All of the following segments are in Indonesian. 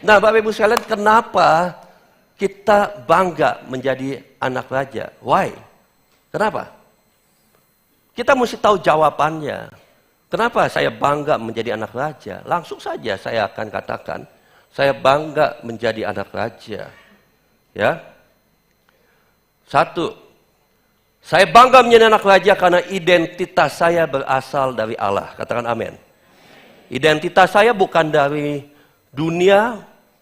Nah, Bapak Ibu sekalian, kenapa kita bangga menjadi anak raja? Why? Kenapa? Kita mesti tahu jawabannya. Kenapa saya bangga menjadi anak raja? Langsung saja saya akan katakan, saya bangga menjadi anak raja. Ya. Satu, saya bangga menjadi anak raja karena identitas saya berasal dari Allah. Katakan amin. Identitas saya bukan dari dunia,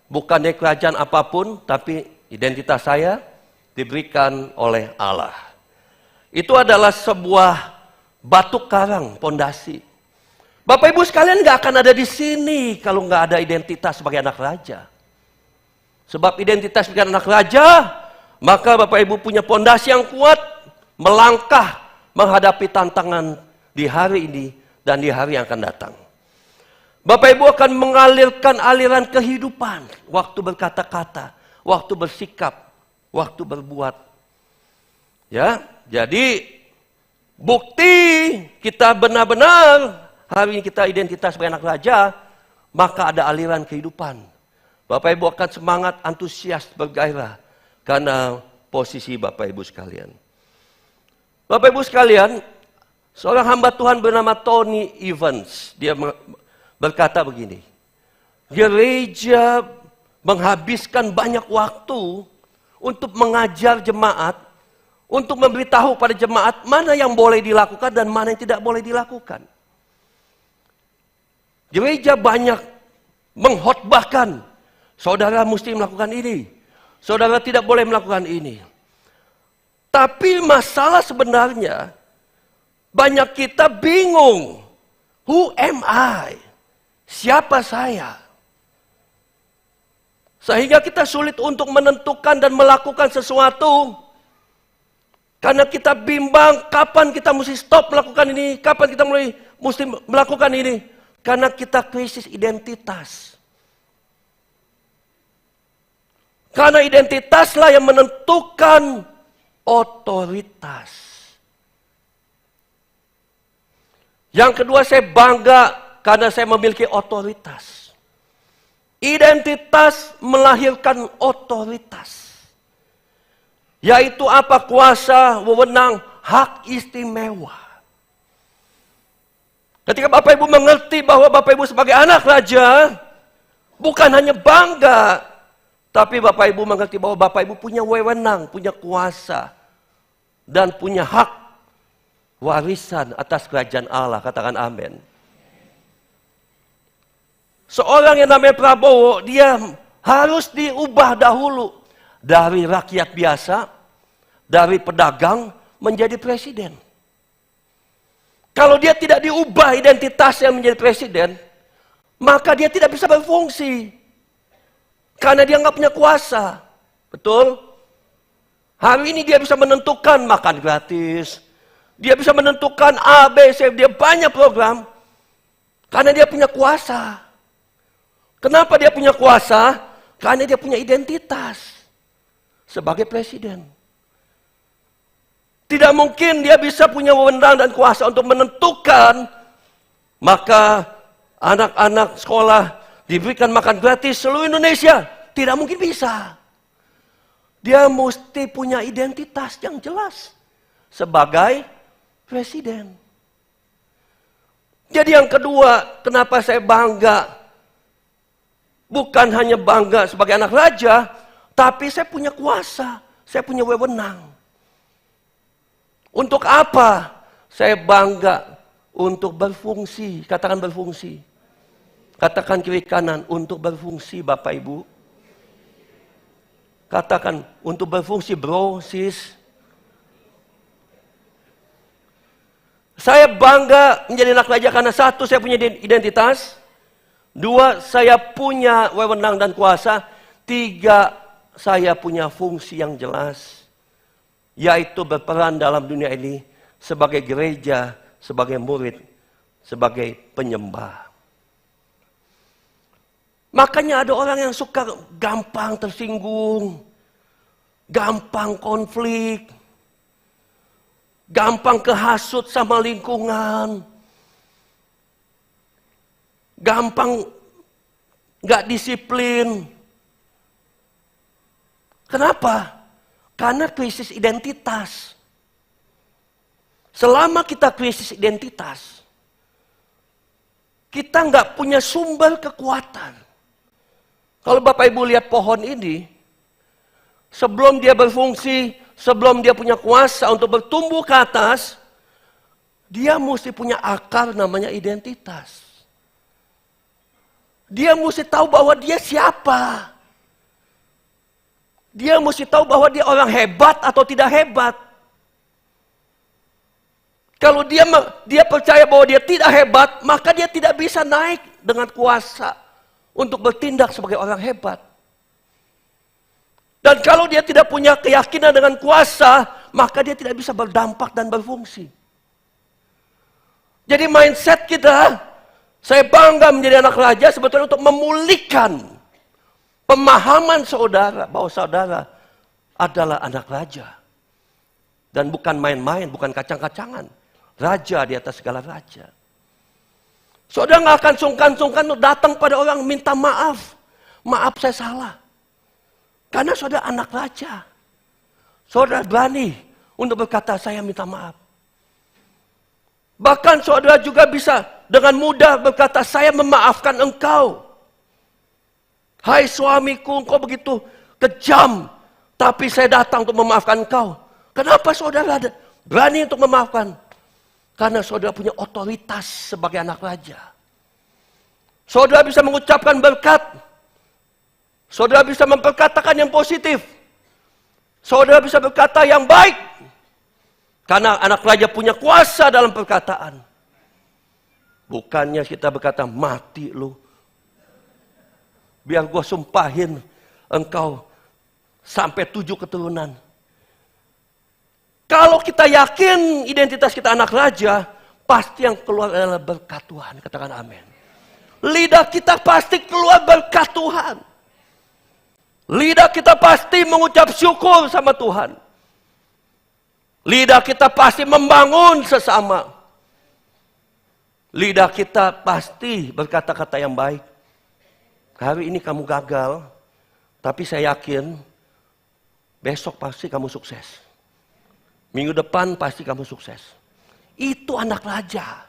bukan dari kerajaan apapun, tapi identitas saya diberikan oleh Allah. Itu adalah sebuah batu karang, pondasi. Bapak Ibu sekalian nggak akan ada di sini kalau nggak ada identitas sebagai anak raja. Sebab identitas sebagai anak raja, maka Bapak Ibu punya pondasi yang kuat, melangkah menghadapi tantangan di hari ini dan di hari yang akan datang. Bapak Ibu akan mengalirkan aliran kehidupan, waktu berkata-kata, waktu bersikap, waktu berbuat. Ya, jadi bukti kita benar-benar hari ini kita identitas sebagai anak raja, maka ada aliran kehidupan. Bapak Ibu akan semangat, antusias, bergairah karena posisi Bapak Ibu sekalian. Bapak Ibu sekalian, seorang hamba Tuhan bernama Tony Evans, dia berkata begini, gereja menghabiskan banyak waktu untuk mengajar jemaat, untuk memberitahu pada jemaat mana yang boleh dilakukan dan mana yang tidak boleh dilakukan. Gereja banyak mengkhotbahkan, saudara mesti melakukan ini, saudara tidak boleh melakukan ini. Tapi masalah sebenarnya, banyak kita bingung, who am I? Siapa saya? Sehingga kita sulit untuk menentukan dan melakukan sesuatu. Karena kita bimbang kapan kita mesti stop melakukan ini, kapan kita mesti melakukan ini. Karena kita krisis identitas. Karena identitaslah yang menentukan otoritas. Yang kedua, saya bangga karena saya memiliki otoritas. Identitas melahirkan otoritas. Yaitu apa? Kuasa, wewenang, hak istimewa. Ketika Bapak Ibu mengerti bahwa Bapak Ibu sebagai anak raja, bukan hanya bangga, tapi Bapak Ibu mengerti bahwa Bapak Ibu punya wewenang, punya kuasa, dan punya hak warisan atas kerajaan Allah. Katakan amin. Seorang yang namanya Prabowo, dia harus diubah dahulu dari rakyat biasa, dari pedagang menjadi presiden. Kalau dia tidak diubah identitasnya menjadi presiden, maka dia tidak bisa berfungsi. Karena dia nggak punya kuasa. Betul? Hari ini dia bisa menentukan makan gratis. Dia bisa menentukan A, B, C. Dia banyak program. Karena dia punya kuasa. Kenapa dia punya kuasa? Karena dia punya identitas sebagai presiden. Tidak mungkin dia bisa punya wewenang dan kuasa untuk menentukan, maka anak-anak sekolah diberikan makan gratis seluruh Indonesia. Tidak mungkin bisa. Dia mesti punya identitas yang jelas sebagai presiden. Jadi yang kedua, kenapa saya bangga? Bukan hanya bangga sebagai anak raja, tapi saya punya kuasa, saya punya wewenang. Untuk apa? Saya bangga untuk berfungsi. Katakan berfungsi. Katakan kiri kanan, untuk berfungsi Bapak Ibu. Katakan untuk berfungsi bro, sis. Saya bangga menjadi anak raja karena satu, saya punya identitas. Dua, saya punya wewenang dan kuasa. Tiga, saya punya fungsi yang jelas. Yaitu berperan dalam dunia ini sebagai gereja, sebagai murid, sebagai penyembah. Makanya ada orang yang suka gampang tersinggung, gampang konflik, gampang kehasut sama lingkungan, gampang nggak disiplin. Kenapa? Karena krisis identitas. Selama kita krisis identitas, kita nggak punya sumber kekuatan. Kalau Bapak Ibu lihat pohon ini, sebelum dia berfungsi, sebelum dia punya kuasa untuk bertumbuh ke atas, dia mesti punya akar namanya identitas. Dia mesti tahu bahwa dia siapa. Dia mesti tahu bahwa dia orang hebat atau tidak hebat. Kalau dia percaya bahwa dia tidak hebat, maka dia tidak bisa naik dengan kuasa untuk bertindak sebagai orang hebat. Dan kalau dia tidak punya keyakinan dengan kuasa, maka dia tidak bisa berdampak dan berfungsi. Jadi mindset kita, saya bangga menjadi anak raja sebetulnya untuk memulihkan pemahaman saudara bahwa saudara adalah anak raja. Dan bukan main-main, bukan kacang-kacangan. Raja di atas segala raja. Saudara nggak akan sungkan-sungkan untuk datang pada orang minta maaf. Maaf saya salah. Karena saudara anak raja. Saudara berani untuk berkata saya minta maaf. Bahkan saudara juga bisa dengan mudah berkata saya memaafkan engkau. Hai suamiku, engkau begitu kejam. Tapi saya datang untuk memaafkan engkau. Kenapa saudara berani untuk memaafkan? Karena saudara punya otoritas sebagai anak raja. Saudara bisa mengucapkan berkat. Saudara bisa memperkatakan yang positif. Saudara bisa berkata yang baik. Karena anak raja punya kuasa dalam perkataan. Bukannya kita berkata, mati lu. Biar gua sumpahin engkau sampai 7 keturunan. Kalau kita yakin identitas kita anak raja, pasti yang keluar adalah berkat Tuhan. Katakan amin. Lidah kita pasti keluar berkat Tuhan. Lidah kita pasti mengucap syukur sama Tuhan. Lidah kita pasti membangun sesama. Lidah kita pasti berkata-kata yang baik. Hari ini kamu gagal, tapi saya yakin besok pasti kamu sukses. Minggu depan pasti kamu sukses. Itu anak raja.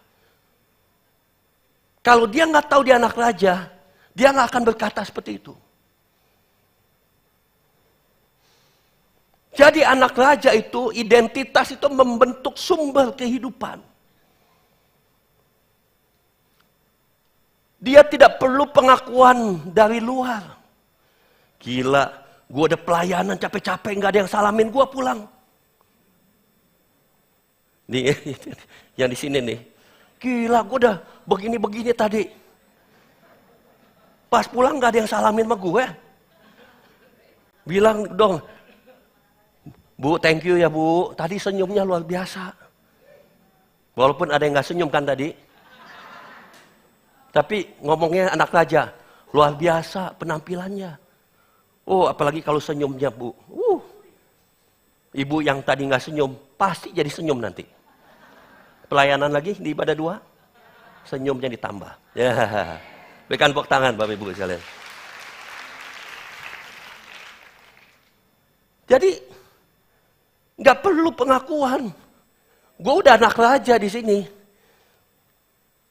Kalau dia nggak tahu dia anak raja, dia nggak akan berkata seperti itu. Jadi anak raja itu, identitas itu membentuk sumber kehidupan. Dia tidak perlu pengakuan dari luar. Gila, gue ada pelayanan capek-capek, nggak ada yang salamin gue pulang. Nih, yang di sini nih. Gila, gue udah begini-begini tadi. Pas pulang nggak ada yang salamin sama gue. Bilang dong, Bu, thank you ya Bu. Tadi senyumnya luar biasa. Walaupun ada yang nggak senyum kan tadi. Tapi ngomongnya anak raja, luar biasa penampilannya. Oh, apalagi kalau senyumnya Bu. Ibu yang tadi nggak senyum, pasti jadi senyum nanti. Pelayanan lagi di ibadah 2, senyumnya ditambah. Ya, berikan tepuk tangan Bapak Ibu sekalian. Jadi nggak perlu pengakuan. Gue udah anak raja di sini.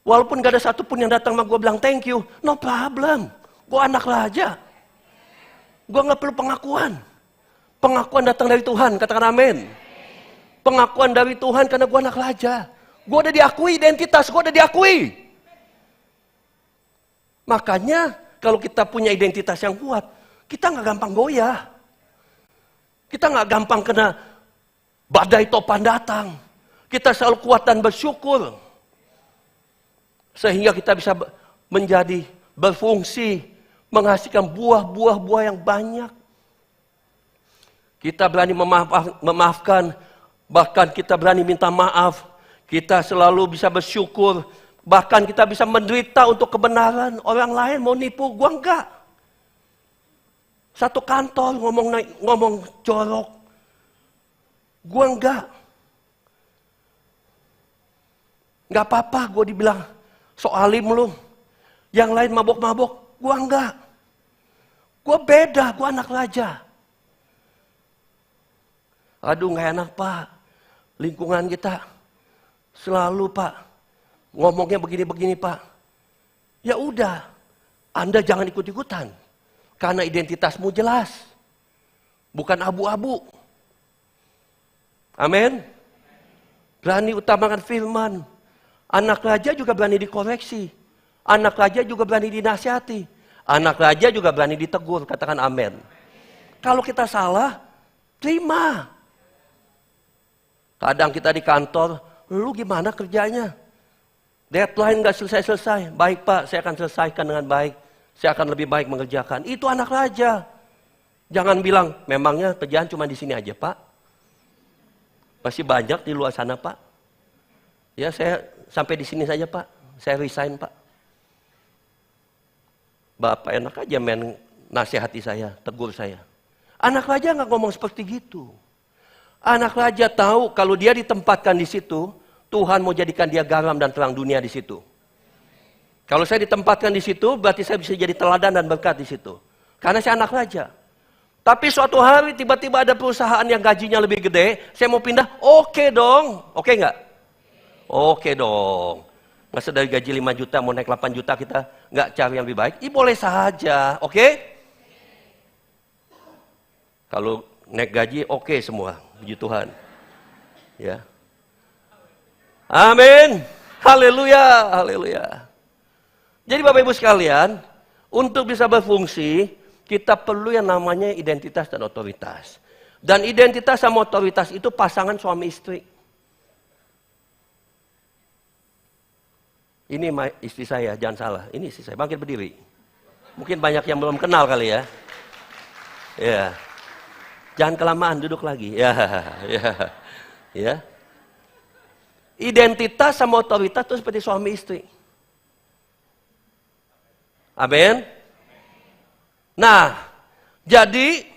Walaupun gak ada satupun yang datang sama gue bilang thank you, no problem. Gue anak raja. Gue nggak perlu pengakuan. Pengakuan datang dari Tuhan, katakan amin. Pengakuan dari Tuhan karena gue anak raja. Gue udah diakui identitas, gue udah diakui. Makanya kalau kita punya identitas yang kuat, kita nggak gampang goyah. Kita nggak gampang kena badai topan datang. Kita selalu kuat dan bersyukur. Sehingga kita bisa menjadi berfungsi, menghasilkan buah-buah yang banyak. Kita berani memaafkan, bahkan kita berani minta maaf. Kita selalu bisa bersyukur, bahkan kita bisa menderita untuk kebenaran. Orang lain mau nipu, gua enggak. Satu kantor ngomong jorok, gua enggak. Enggak apa-apa, gua dibilang so alim lu. Yang lain mabok-mabok, Gua enggak. Gua beda, gua anak raja. Aduh nggak enak Pak. Lingkungan kita selalu Pak ngomongnya begini-begini Pak. Ya udah, Anda jangan ikut-ikutan. Karena identitasmu jelas. Bukan abu-abu. Amin. Berani utamakan firman. Anak raja juga berani dikoreksi. Anak raja juga berani dinasihati. Anak raja juga berani ditegur. Katakan amin. Kalau kita salah, terima. Kadang kita di kantor, lu gimana kerjanya? Deadline gak selesai-selesai. Baik Pak, saya akan selesaikan dengan baik. Saya akan lebih baik mengerjakan. Itu anak raja. Jangan bilang, memangnya kerjaan cuma di sini aja Pak. Masih banyak di luar sana Pak. Ya saya sampai di sini saja Pak. Saya resign Pak. Bapak enak aja main nasihati saya, tegur saya. Anak raja nggak ngomong seperti gitu. Anak raja tahu kalau dia ditempatkan di situ, Tuhan mau jadikan dia garam dan terang dunia di situ. Kalau saya ditempatkan di situ, berarti saya bisa jadi teladan dan berkat di situ. Karena saya anak raja. Tapi suatu hari tiba-tiba ada perusahaan yang gajinya lebih gede, saya mau pindah, oke dong. Oke nggak? Oke dong. Masa dari gaji 5 juta mau naik 8 juta kita nggak cari yang lebih baik? Boleh saja, oke? Kalau naik gaji oke semua, puji Tuhan. Ya. Amin. Haleluya, haleluya. Jadi Bapak Ibu sekalian, untuk bisa berfungsi, kita perlu yang namanya identitas dan otoritas. Dan identitas sama otoritas itu pasangan suami istri. Ini istri saya, jangan salah. Ini istri saya, bangkit berdiri. Mungkin banyak yang belum kenal kali ya. Ya. Jangan kelamaan, duduk lagi. Ya, ya, ya. Identitas sama otoritas itu seperti suami istri. Amin. Nah, jadi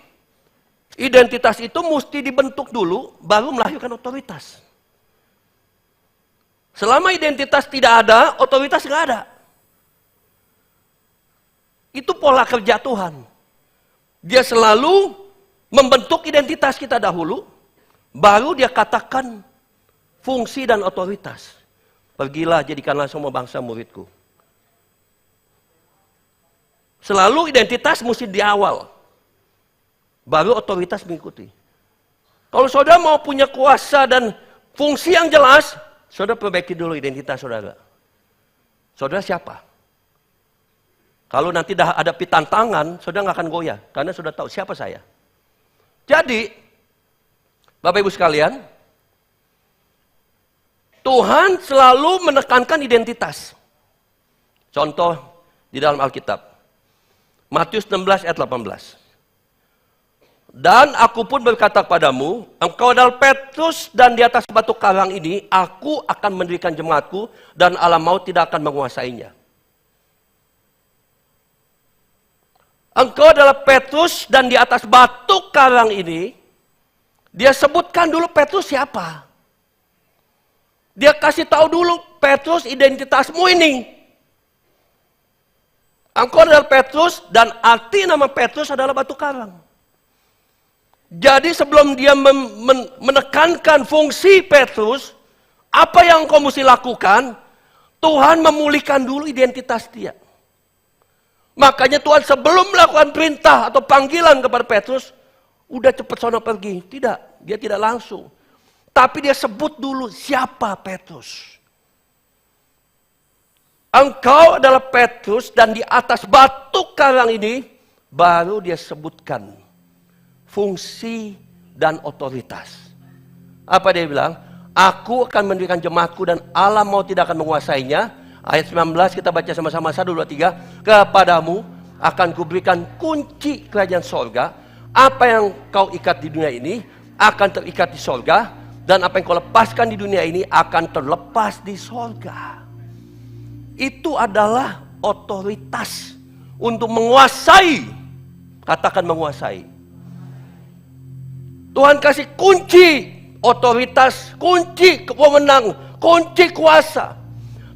identitas itu mesti dibentuk dulu, baru melahirkan otoritas. Selama identitas tidak ada, otoritas nggak ada. Itu pola kerja Tuhan. Dia selalu membentuk identitas kita dahulu, baru dia katakan fungsi dan otoritas. Pergilah jadikanlah semua bangsa muridku. Selalu identitas mesti di awal. Baru otoritas mengikuti. Kalau saudara mau punya kuasa dan fungsi yang jelas, saudara perbaiki dulu identitas saudara. Saudara siapa? Kalau nanti dah ada tantangan, saudara nggak akan goyah. Karena saudara tahu siapa saya. Jadi, Bapak Ibu sekalian, Tuhan selalu menekankan identitas. Contoh di dalam Alkitab. Matius 16 ayat 18. Dan aku pun berkata kepadamu, engkau adalah Petrus dan di atas batu karang ini, aku akan mendirikan jemaatku dan alam maut tidak akan menguasainya. Engkau adalah Petrus dan di atas batu karang ini, dia sebutkan dulu Petrus siapa. Dia kasih tahu dulu Petrus identitasmu ini. Engkau adalah Petrus dan arti nama Petrus adalah batu karang. Jadi sebelum dia menekankan fungsi Petrus, apa yang engkau mesti lakukan? Tuhan memulihkan dulu identitas dia. Makanya Tuhan sebelum melakukan perintah atau panggilan kepada Petrus, udah cepat sono pergi. Tidak, dia tidak langsung. Tapi dia sebut dulu siapa Petrus. Engkau adalah Petrus dan di atas batu karang ini baru dia sebutkan fungsi dan otoritas. Apa dia bilang? Aku akan mendirikan jemaatku dan alam maut tidak akan menguasainya. Ayat 19 kita baca sama-sama 1, 2, 3. Kepadamu akan kuberikan kunci kerajaan sorga. Apa yang kau ikat di dunia ini akan terikat di sorga. Dan apa yang kau lepaskan di dunia ini akan terlepas di sorga. Itu adalah otoritas untuk menguasai. Katakan menguasai. Tuhan kasih kunci otoritas, kunci kewenangan, kunci kuasa.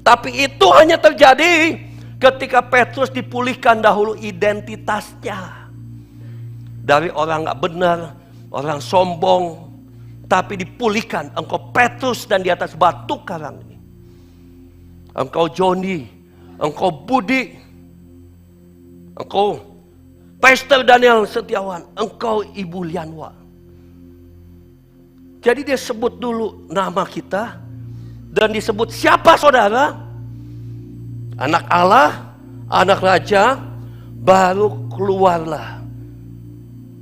Tapi itu hanya terjadi Ketika Petrus dipulihkan dahulu identitasnya. Dari orang gak benar, orang sombong, tapi dipulihkan. Engkau Petrus dan di atas batu karang ini. Engkau Joni, engkau Budi, engkau Pastor Daniel Setiawan, engkau Ibu Lianwa. Jadi dia sebut dulu nama kita. Dan disebut siapa saudara? Anak Allah, anak raja, baru keluarlah.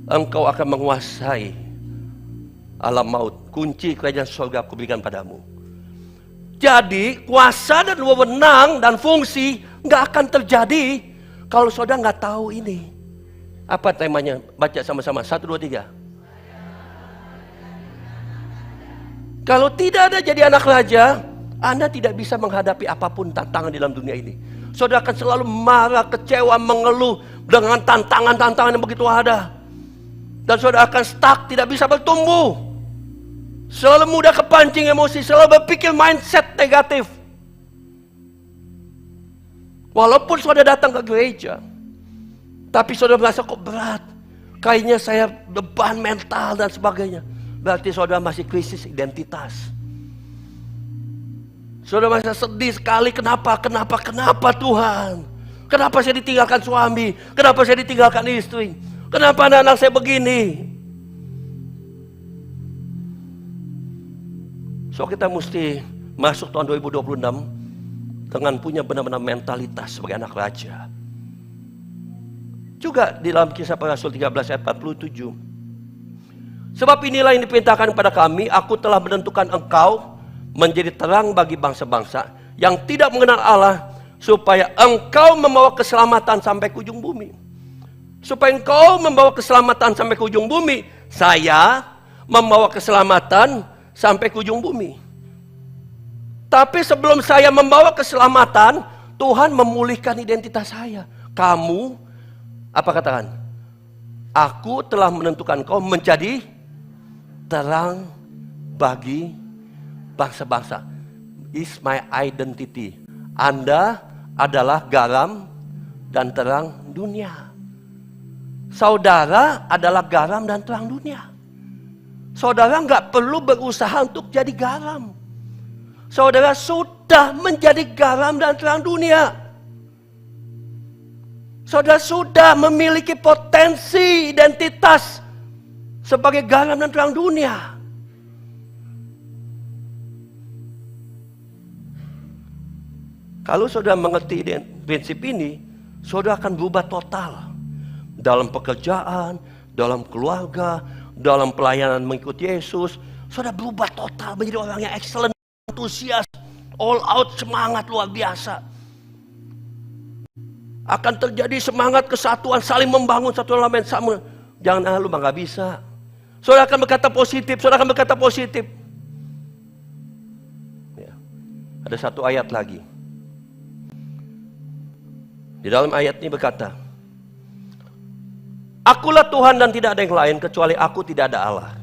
Engkau akan menguasai alam maut. Kunci kerajaan surga aku berikan padamu. Jadi kuasa dan wewenang dan fungsi nggak akan terjadi kalau saudara nggak tahu ini. Apa temanya? Baca sama-sama. 1, 2, 3. Kalau tidak ada jadi anak raja, Anda tidak bisa menghadapi apapun tantangan di dalam dunia ini. Saudara akan selalu marah, kecewa, mengeluh dengan tantangan-tantangan yang begitu ada. Dan saudara akan stuck, tidak bisa bertumbuh. Selalu mudah kepancing emosi, selalu berpikir mindset negatif. Walaupun saudara datang ke gereja, tapi saudara merasa kok berat. Kayaknya saya beban mental dan sebagainya. Berarti saudara masih krisis identitas. Saudara masih sedih sekali. Kenapa Tuhan? Kenapa saya ditinggalkan suami? Kenapa saya ditinggalkan istri? Kenapa anak-anak saya begini? So kita mesti masuk tahun 2026 dengan punya benar-benar mentalitas sebagai anak raja. Juga di dalam Kisah Para Rasul 13 ayat 47. Sebab inilah yang diperintahkan kepada kami, aku telah menentukan engkau menjadi terang bagi bangsa-bangsa yang tidak mengenal Allah, supaya engkau membawa keselamatan sampai ke ujung bumi. Supaya engkau membawa keselamatan sampai ke ujung bumi, saya membawa keselamatan sampai ke ujung bumi. Tapi sebelum saya membawa keselamatan, Tuhan memulihkan identitas saya. Kamu, apa katakan? Aku telah menentukan kau menjadi terang bagi bangsa-bangsa. Is my identity. Anda adalah garam dan terang dunia. Saudara adalah garam dan terang dunia. Saudara nggak perlu berusaha untuk jadi garam. Saudara sudah menjadi garam dan terang dunia. Saudara sudah memiliki potensi identitas sebagai garam dan terang dunia. Kalau saudara mengerti prinsip ini, saudara akan berubah total. Dalam pekerjaan, dalam keluarga, dalam pelayanan mengikuti Yesus. Saudara berubah total menjadi orang yang excellent, antusias, all out, semangat luar biasa. Akan terjadi semangat kesatuan, saling membangun satu elemen sama. Jangan lu nggak bisa. Saudara akan berkata positif, saudara akan berkata positif. Ya. Ada satu ayat lagi. Di dalam ayat ini berkata, akulah Tuhan dan tidak ada yang lain, kecuali aku tidak ada Allah.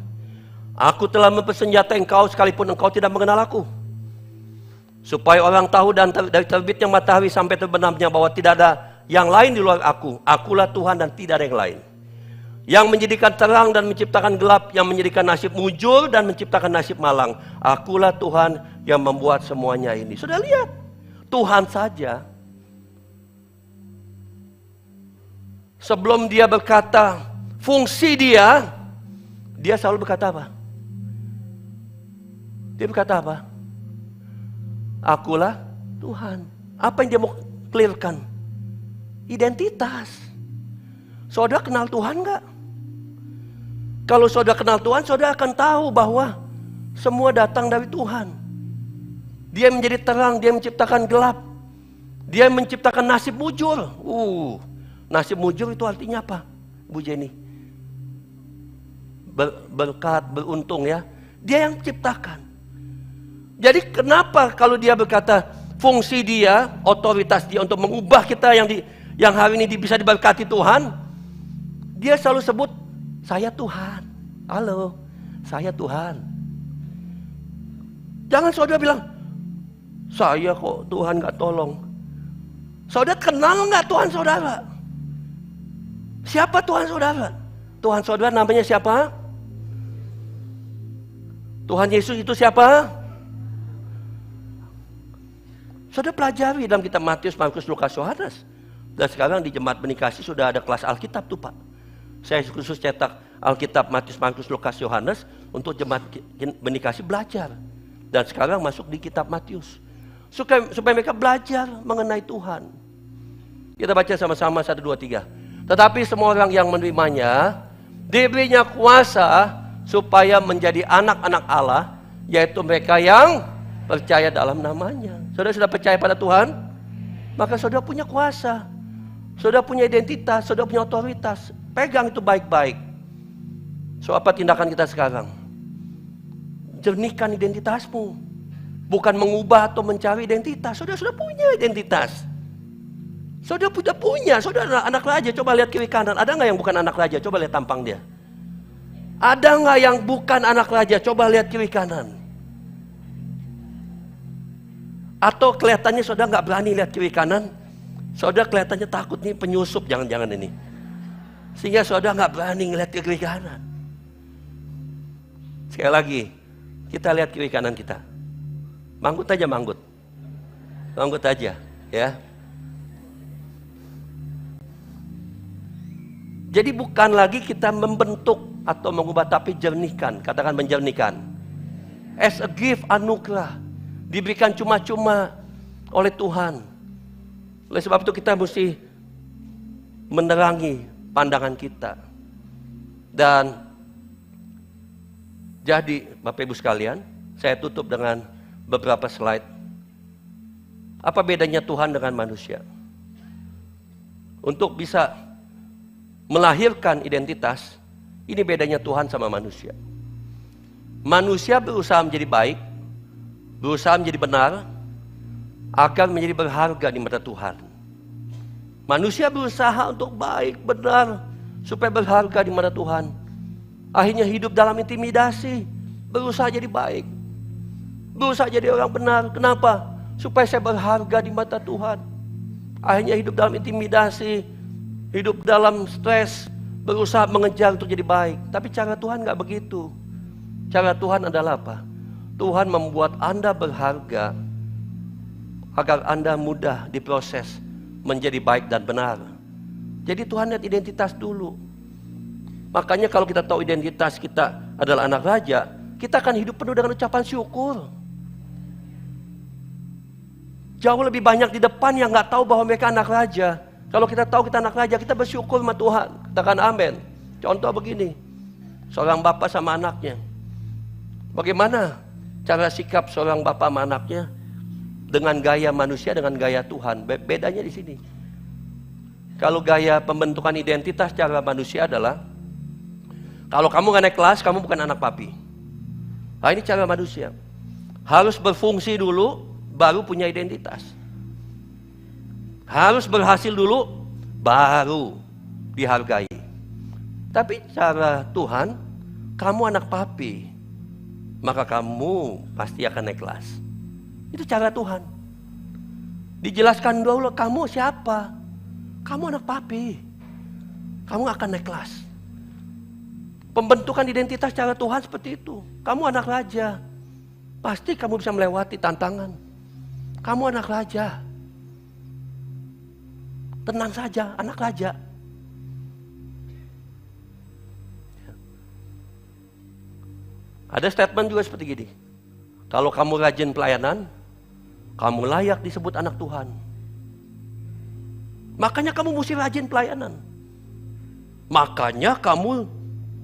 Aku telah mempersenjatai engkau sekalipun engkau tidak mengenal aku. Supaya orang tahu dan dari terbitnya matahari sampai terbenamnya bahwa tidak ada yang lain di luar aku. Akulah Tuhan dan tidak ada yang lain. Yang menjadikan terang dan menciptakan gelap, yang menjadikan nasib mujur dan menciptakan nasib malang. Akulah Tuhan yang membuat semuanya ini. Sudah lihat, Tuhan saja. Sebelum dia berkata fungsi dia selalu berkata apa? Dia berkata apa? Akulah Tuhan. Apa yang dia mau clearkan? Identitas. Saudara kenal Tuhan enggak? Kalau saudara kenal Tuhan, saudara akan tahu bahwa semua datang dari Tuhan. Dia menjadi terang, dia menciptakan gelap. Dia menciptakan nasib mujur. Nasib mujur itu artinya apa, Bu Jenny? Berkat, beruntung ya. Dia yang ciptakan. Jadi kenapa kalau dia berkata fungsi dia, otoritas dia untuk mengubah kita yang hari ini bisa diberkati Tuhan, dia selalu sebut saya Tuhan. Halo, saya Tuhan. Jangan saudara bilang saya kok Tuhan gak tolong. Saudara kenal nggak Tuhan saudara? Siapa Tuhan saudara? Tuhan saudara namanya siapa? Tuhan Yesus itu siapa? Saudara pelajari dalam kitab Matius, Markus, Lukas, Yohanes. Dan sekarang di Jemaat Benih Kasih sudah ada kelas Alkitab tuh Pak. Saya khusus cetak Alkitab Matius, Markus, Lukas, Yohanes untuk Jemaat Benih Kasih belajar. Dan sekarang masuk di kitab Matius. Supaya mereka belajar mengenai Tuhan. Kita baca sama-sama 1, 2, 3. Tetapi semua orang yang menerimanya diberinya kuasa supaya menjadi anak-anak Allah, yaitu mereka yang percaya dalam namanya. Saudara sudah percaya pada Tuhan? Maka saudara punya kuasa. Saudara punya identitas, saudara punya otoritas. Pegang itu baik-baik. So apa tindakan kita sekarang? Jernihkan identitasmu. Bukan mengubah atau mencari identitas. Saudara sudah punya identitas. Saudara sudah punya. Saudara anak raja. Coba lihat kiri kanan. Ada nggak yang bukan anak raja? Coba lihat tampang dia. Ada nggak yang bukan anak raja? Coba lihat kiri kanan. Atau kelihatannya saudara nggak berani lihat kiri kanan. Saudara kelihatannya takut nih penyusup. Jangan-jangan ini. Sehingga saudara nggak berani ngelihat kiri kanan. Sekali lagi. Kita lihat kiri kanan kita. Manggut aja manggut. Manggut aja. Ya. Jadi bukan lagi kita membentuk atau mengubah, tapi jernihkan. Katakan menjernihkan. As a gift, anugerah. Diberikan cuma-cuma oleh Tuhan. Oleh sebab itu kita mesti menerangi pandangan kita. Dan jadi Bapak Ibu sekalian, saya tutup dengan beberapa slide. Apa bedanya Tuhan dengan manusia? Untuk bisa melahirkan identitas, ini bedanya Tuhan sama manusia. Manusia berusaha menjadi baik, berusaha menjadi benar, akan menjadi berharga di mata Tuhan. Manusia berusaha untuk baik, benar, supaya berharga di mata Tuhan. Akhirnya hidup dalam intimidasi, berusaha jadi baik, berusaha jadi orang benar. Kenapa? Supaya saya berharga di mata Tuhan. Akhirnya hidup dalam intimidasi, hidup dalam stres, berusaha mengejar untuk jadi baik. Tapi cara Tuhan gak begitu. Cara Tuhan adalah apa? Tuhan membuat Anda berharga agar Anda mudah diproses menjadi baik dan benar. Jadi Tuhan lihat identitas dulu. Makanya kalau kita tahu identitas kita adalah anak raja, kita akan hidup penuh dengan ucapan syukur. Jauh lebih banyak di depan yang gak tahu bahwa mereka anak raja. Kalau kita tahu kita anak raja, kita bersyukur sama Tuhan. Katakan amin. Contoh begini, seorang bapak sama anaknya. Bagaimana cara sikap seorang bapak sama anaknya dengan gaya manusia dengan gaya Tuhan? Bedanya di sini. Kalau gaya pembentukan identitas cara manusia adalah, kalau kamu gak naik kelas, kamu bukan anak papi. Nah ini cara manusia. Harus berfungsi dulu, baru punya identitas. Harus berhasil dulu, baru dihargai. Tapi cara Tuhan, kamu anak papi, maka kamu pasti akan naik kelas. Itu cara Tuhan. Dijelaskan dulu, kamu siapa? Kamu anak papi, kamu akan naik kelas. Pembentukan identitas cara Tuhan seperti itu. Kamu anak raja, pasti kamu bisa melewati tantangan. Kamu anak raja. Tenang saja, anak raja. Ada statement juga seperti gini. Kalau kamu rajin pelayanan, kamu layak disebut anak Tuhan. Makanya kamu mesti rajin pelayanan. Makanya kamu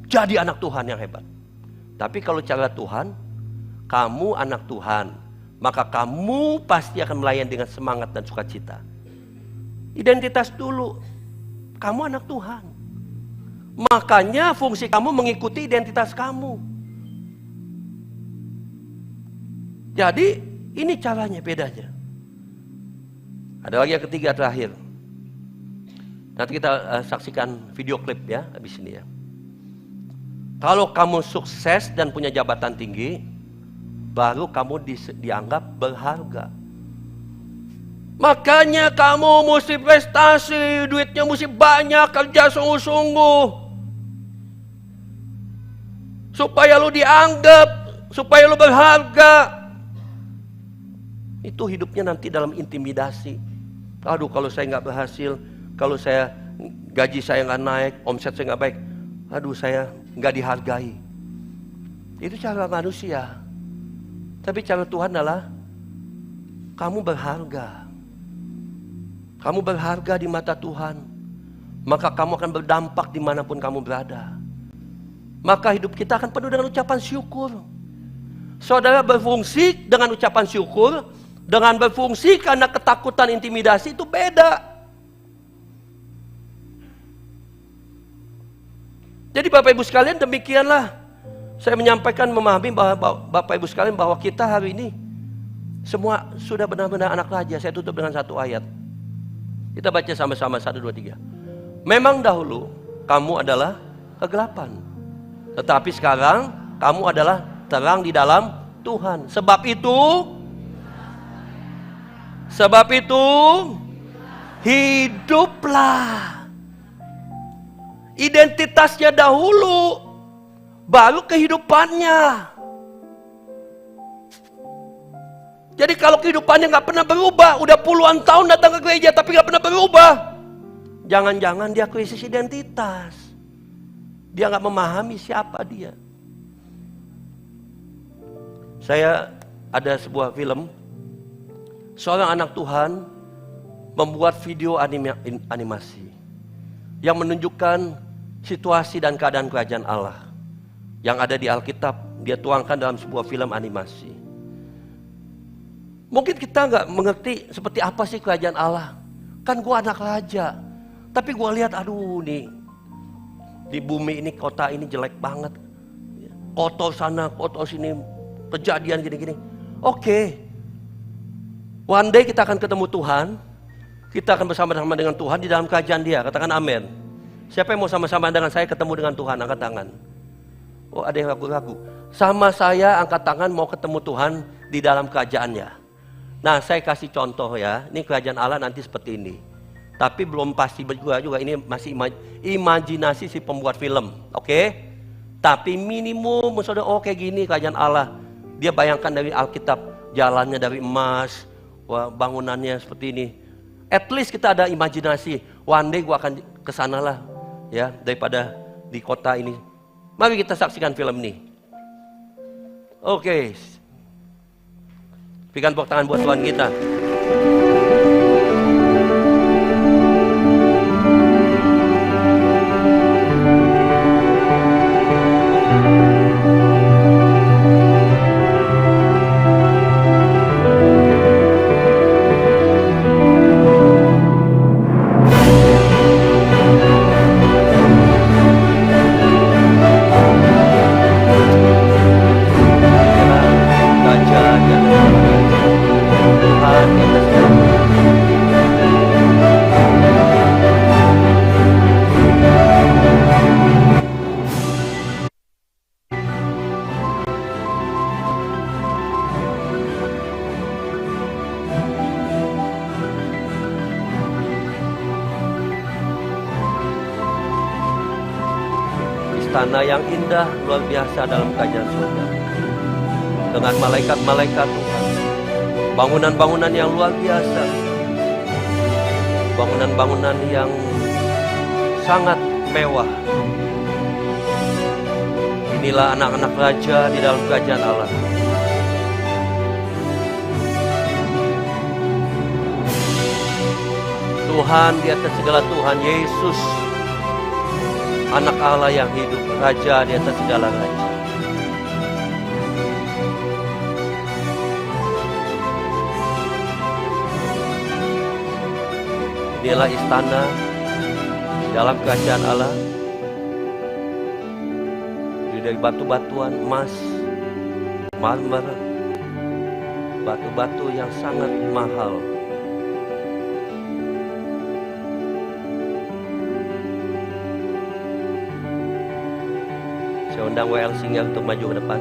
jadi anak Tuhan yang hebat. Tapi kalau cara Tuhan, kamu anak Tuhan, maka kamu pasti akan melayani dengan semangat dan sukacita. Identitas dulu, kamu anak Tuhan. Makanya fungsi kamu mengikuti identitas kamu. Jadi ini caranya, bedanya. Ada lagi yang ketiga terakhir. Nanti kita saksikan video klip ya, habis ini ya. Kalau kamu sukses dan punya jabatan tinggi, baru kamu dianggap berharga. Makanya kamu mesti prestasi, duitnya mesti banyak, kerja sungguh-sungguh. Supaya lu dianggap, supaya lu berharga. Itu hidupnya nanti dalam intimidasi. Aduh, kalau saya nggak berhasil, kalau saya gaji saya nggak naik, omset saya nggak baik, aduh saya nggak dihargai. Itu cara manusia. Tapi cara Tuhan adalah kamu berharga. Kamu berharga di mata Tuhan. Maka kamu akan berdampak dimanapun kamu berada. Maka hidup kita akan penuh dengan ucapan syukur. Saudara berfungsi dengan ucapan syukur, dengan berfungsi karena ketakutan intimidasi itu beda. Jadi Bapak Ibu sekalian, demikianlah saya menyampaikan, memahami bahwa Bapak Ibu sekalian, bahwa kita hari ini semua sudah benar-benar anak raja. Saya tutup dengan satu ayat. Kita baca sama-sama 1, 2, 3. Memang dahulu kamu adalah kegelapan, tetapi sekarang kamu adalah terang di dalam Tuhan. Sebab itu hiduplah. Identitasnya dahulu, baru kehidupannya. Jadi kalau kehidupannya nggak pernah berubah, udah puluhan tahun datang ke gereja tapi nggak pernah berubah, jangan-jangan dia krisis identitas. Dia nggak memahami siapa dia. Saya ada sebuah film, seorang anak Tuhan membuat video animasi yang menunjukkan situasi dan keadaan kerajaan Allah yang ada di Alkitab. Dia tuangkan dalam sebuah film animasi. Mungkin kita nggak mengerti seperti apa sih kerajaan Allah. Kan gue anak raja, tapi gue lihat, aduh nih, di bumi ini, kota ini jelek banget. Kotor sana, kotor sini, kejadian gini-gini. Oke. One day kita akan ketemu Tuhan. Kita akan bersama-sama dengan Tuhan di dalam kerajaan Dia. Katakan amin. Siapa yang mau sama-sama dengan saya ketemu dengan Tuhan? Angkat tangan. Oh, ada yang ragu-ragu. Sama saya angkat tangan mau ketemu Tuhan di dalam kerajaannya. Nah, saya kasih contoh ya. Ini kerajaan Allah nanti seperti ini. Tapi belum pasti juga. Ini masih imajinasi si pembuat film. Oke? Tapi minimum, saudara, oh kayak gini kerajaan Allah. Dia bayangkan dari Alkitab. Jalannya dari emas. Wah, bangunannya seperti ini. At least kita ada imajinasi. One day gue akan kesana lah. Ya, daripada di kota ini. Mari kita saksikan film ini. Oke. Berikan tepuk tangan buat Tuhan kita. Istana yang indah luar biasa dalam kerajaan surga. Dengan malaikat-malaikat Tuhan. Bangunan-bangunan yang luar biasa. Bangunan-bangunan yang sangat mewah. Inilah anak-anak raja di dalam kerajaan Allah. Tuhan di atas segala Tuhan, Yesus, anak Allah yang hidup, raja di atas segala raja. Inilah istana dalam kerajaan Allah. Dari batu-batuan emas, marmer, batu-batu yang sangat mahal. Saya undang WL Singer untuk maju ke depan.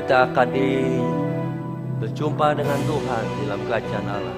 kita akan berjumpa dengan Tuhan di dalam kerajaan Allah.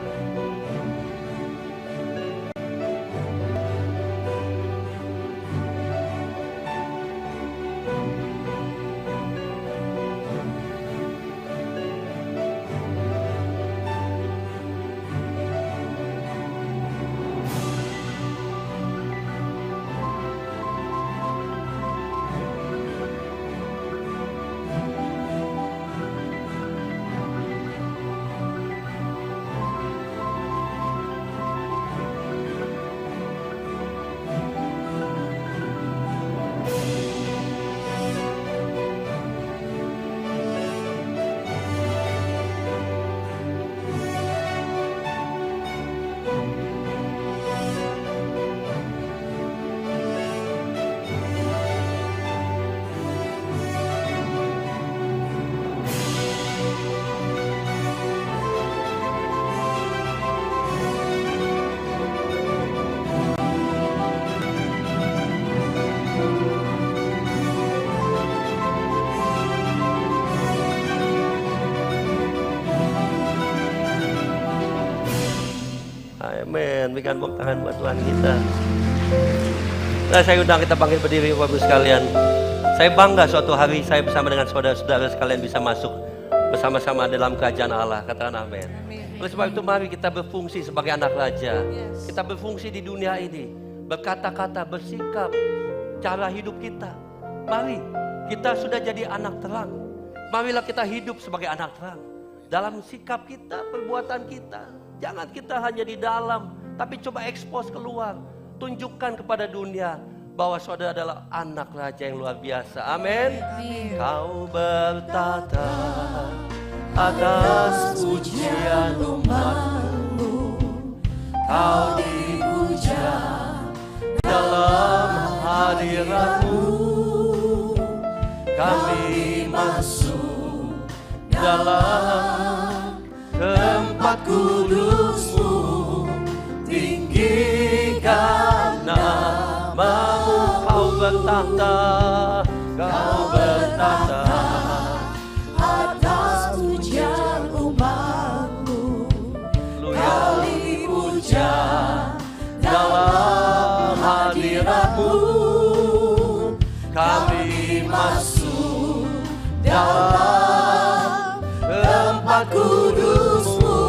Amin. Berikan tepuk tangan buat Tuhan kita. Nah, saya undang kita bangkit berdiri, Bapak Ibu sekalian. Saya bangga suatu hari saya bersama dengan saudara-saudara sekalian bisa masuk bersama-sama dalam kerajaan Allah. Katakan amin. Oleh sebab itu mari kita berfungsi sebagai anak raja. Kita berfungsi di dunia ini. Berkata-kata, bersikap, cara hidup kita. Mari, kita sudah jadi anak terang. Marilah kita hidup sebagai anak terang. Dalam sikap kita, perbuatan kita. Jangan kita hanya di dalam, tapi coba ekspos keluar. Tunjukkan kepada dunia bahwa saudara adalah anak raja yang luar biasa. Amin. Kau bertata atas pujian umat-Mu. Kau dipuja dalam hadirat-Mu. Kami masuk dalam tempat kudus-Mu, tinggikan nama-Mu. Kau bertahta atas pujian umat-Mu. Kau dipuja dalam hadirat-Mu. Kami masuk dalam tempat kudus-Mu,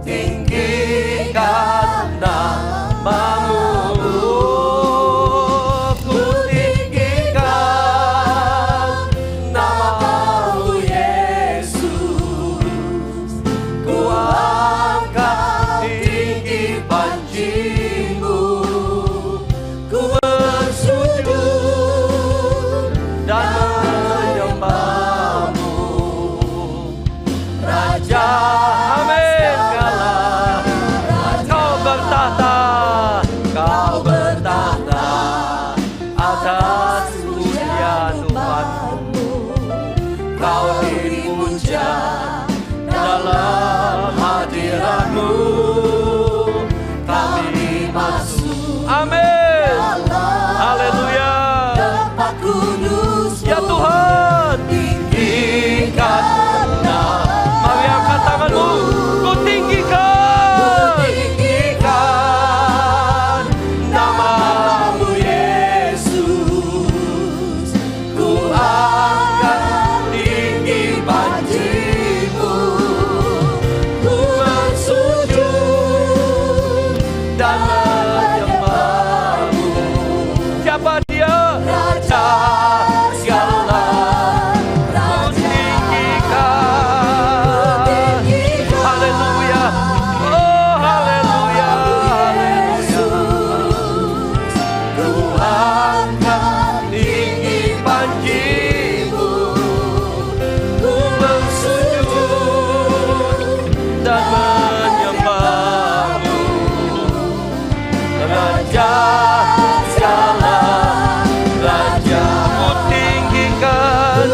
tinggikan nama-Mu. Ku tinggikan nama-Mu Yesus. Ku angkat tinggi panji-Mu. Ku bersujud dan menyembah-Mu, Raja. Amin. Kau bertahta atas pujian umat-Mu. Kau dipuja dalam hadirat-Mu. Kami masuk. Amin. Haleluya. Tempat kudus ya Tuhan. Tinggikan nama. Mari angkat tanganmu. Ku tinggikan nama-Mu Yesus. Ku angkat tinggi panji-Mu. Ku bersujud dan menyembah-Mu. Siapa Dia? Raja segala. Ku tinggikan. Haleluya. Oh haleluya. Ku angkat tinggi panji-Mu. Ku bersujud dan menyembah-Mu. Raja segala raja. Ku tinggikan.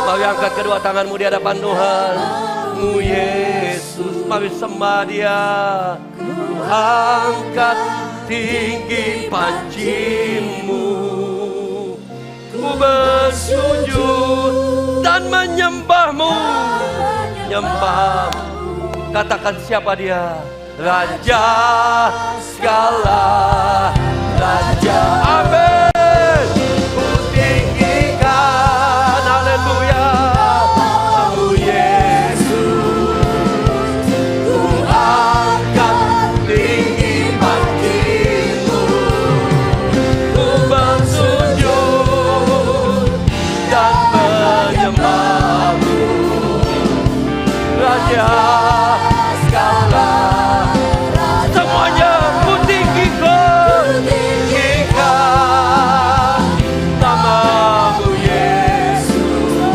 Mari angkat kedua tanganmu di hadapan Tuhan-Mu Yesus. Mari sembah Dia. Ku angkat tinggi panji-Mu. Ku ku bersujud dan menyembahmu. Nyembahmu. Katakan siapa dia? Raja segala raja. Amin. Ku tinggikan, haleluya, kamu Yesus. Ku angkat tinggi bangkitmu. Ku bersujud dan menyembahmu. Raja segala semuanya ku tinggikan, tinggikan namamu Yesus.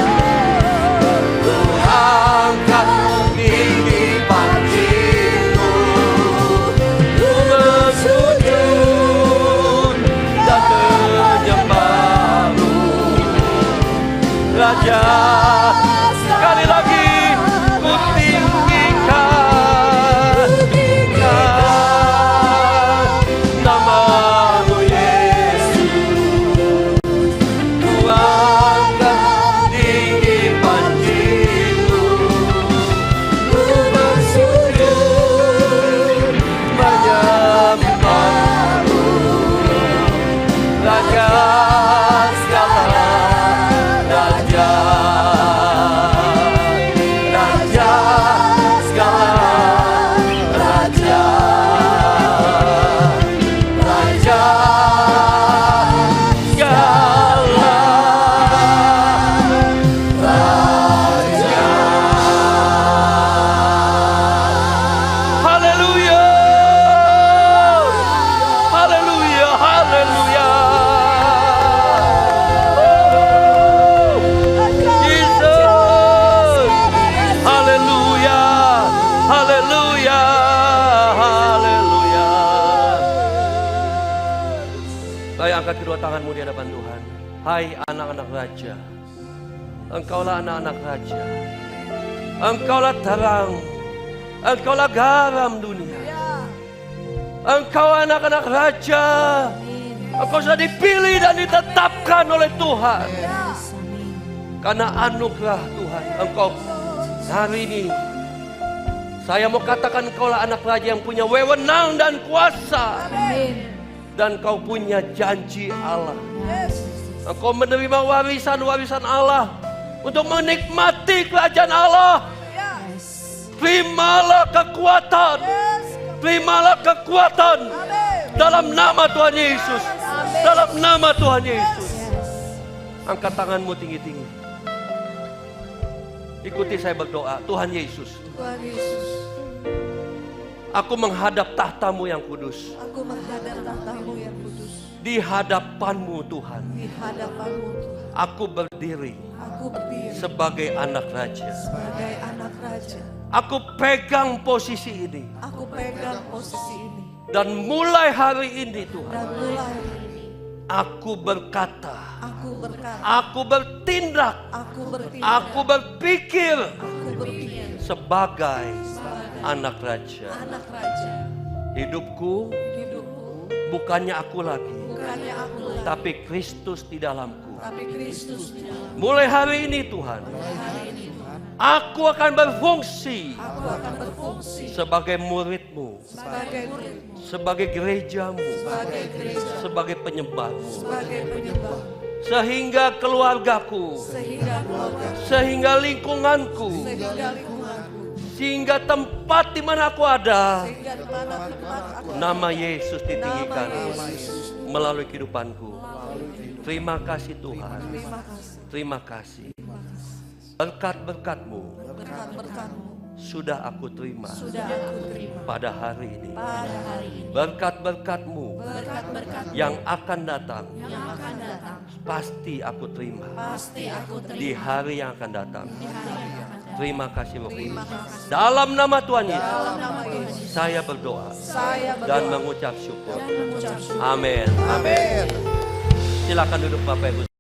Ku angkat tinggi bangkitmu. Ku bersujud dan menyembahmu. Raja sekali lagi ku tinggikan, namamu Yesus. Ku angkat tinggi bangkitmu. Ku bersujud menyembahmu. Raja segala raja. Raja segala raja. Raja segala raja. Haleluya. Haleluya. Haleluya. Jesus. Haleluya. Haleluya. Haleluya. Saya angkat kedua tanganmu di hadapan Tuhan. Hai anak-anak raja. Engkaulah anak-anak raja. Engkaulah terang. Engkaulah garam dunia. Engkau anak-anak raja. Engkau sudah dipilih dan ditetapkan oleh Tuhan. Karena anugerah Tuhan, engkau hari ini, saya mau katakan engkaulah anak raja yang punya wewenang dan kuasa. Dan kau punya janji Allah. Engkau menerima warisan-warisan Allah untuk menikmati kerajaan Allah. Terimalah kekuatan. Terimalah kekuatan dalam nama Tuhan Yesus. Dalam nama Tuhan Yesus. Angkat tanganmu tinggi-tinggi. Ikuti saya berdoa. Tuhan Yesus, Tuhan Yesus, aku menghadap tahtamu yang kudus. aku menghadap tahtamu yang kudus. Di hadapanmu Tuhan, Di hadapanmu Tuhan, aku berdiri aku berdiri sebagai anak raja. sebagai anak raja. Aku pegang posisi ini. Aku pegang posisi ini. Dan mulai hari ini Tuhan, Dan mulai ini, aku berkata, aku berkata, aku bertindak, aku bertindak, aku berpikir aku berpikir sebagai sebagai anak raja. anak raja. Hidupku Hidupku bukannya aku lagi, bukannya aku lagi, tapi Kristus di dalamku. tapi Kristus di dalam. Mulai hari ini Tuhan, aku akan berfungsi Aku akan berfungsi sebagai murid-Mu, sebagai muridmu, sebagai gerejamu, sebagai gereja, sebagai penyembah-Mu. sebagai penyembah, Sehingga keluargaku, sehingga keluarga, sehingga lingkunganku, sehingga lingkunganku, sehingga tempat di mana aku ada, sehingga di mana tempat aku nama Yesus ditinggikan Nama Yesus. melalui kehidupanku. Terima kasih Tuhan. Terima kasih. Terima kasih. Berkat-berkat-Mu Berkat-berkat-Mu sudah aku terima sudah aku terima pada hari ini. pada hari ini. Berkat-berkat-Mu Berkat-berkat yang akan datang yang akan datang pasti aku terima pasti aku terima di hari yang akan datang. di hari yang akan datang. Terima kasih Bapak. Terima kasih. Dalam nama Tuhan Yesus, Dalam nama Yesus, saya berdoa saya dan berdoa mengucap syukur. dan mengucap syukur. Amin. Amin. Silakan duduk Bapak Ibu.